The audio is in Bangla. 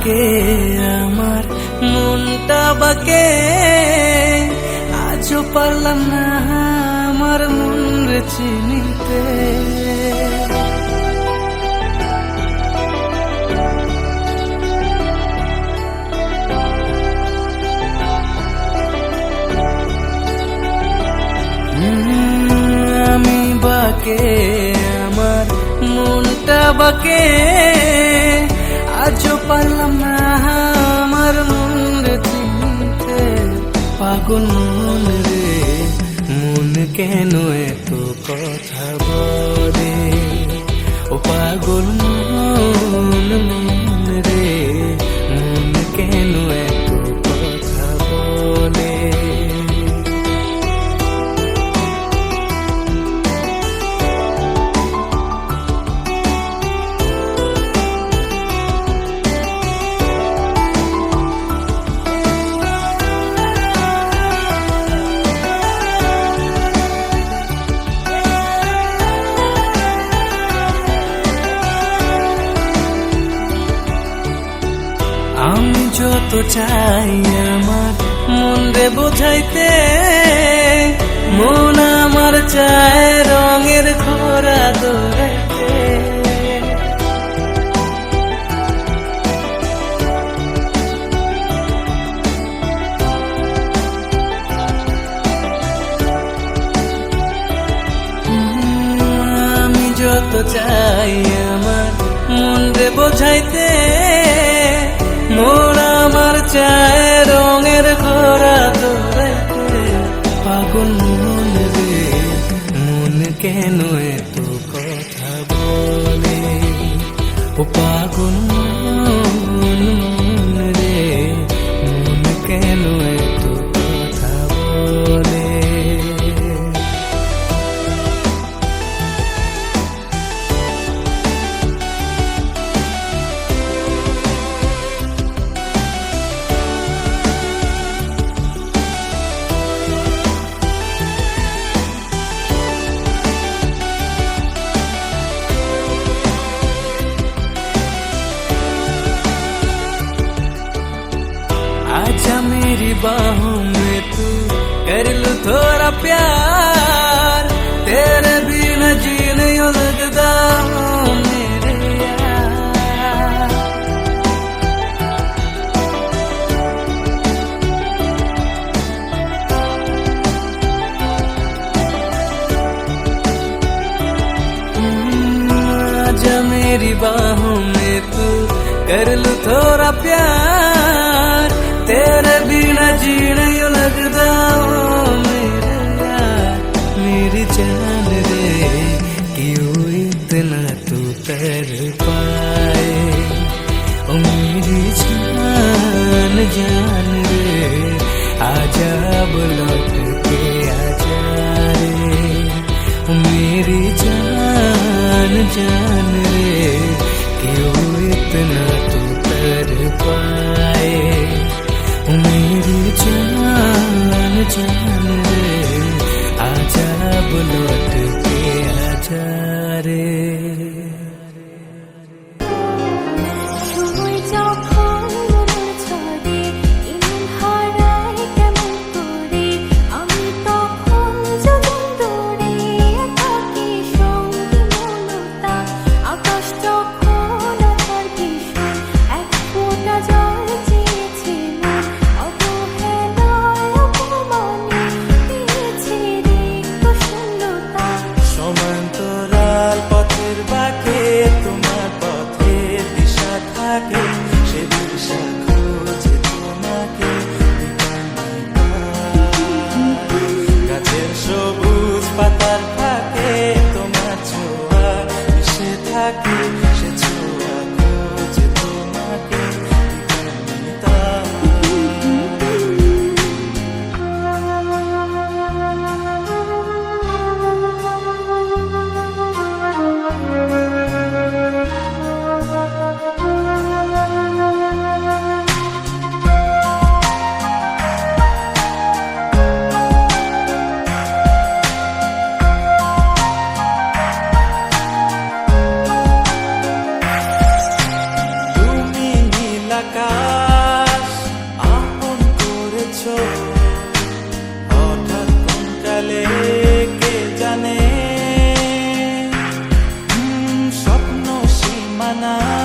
বাকে আমার মনটা বাকে, আজও পারলাম না আমার মন রে চিনিতে। আমি বাকে আমার মনটা বাকে, আজও পারলাম না আমার মন রে চিনতে। পাগল মন রে মন কেন এত কথা বলে, ও পাগল মন মন রে মন কেন এত কথা বলে। আমি যত চাই আমার মন রে বোঝাইতে, মন আমার চায় রঙের ঘোড়া দৌড়াইতে। আমি যত চাই আমার মন রে বোঝাইতে, মন আমার চায় রঙের ঘোড়া দৌড়াইতে। পাগল মন রে মন কেন এত কথা বলে, ও পাগল মন মন রে মন কেন এত কথা বলে। आजा मेरी बाहों में तू कर लूं थोड़ा प्यार, तेरे बिना जी नहीं लगता मेरे यार। आजा मेरी बाहों में तू कर लूं थोड़ा प्यार, तेरे बिना जी नहीं लगता मेरे यार। मेरी जान रे क्यों इतना तू कर पाए, ओ मेरी जान जान रे आजा लौट के आजा रे। ओ मेरी जान जान रे क्यों इतना तू कर पाए, मेरी जान जान रे आजा लौट के आजा रे। না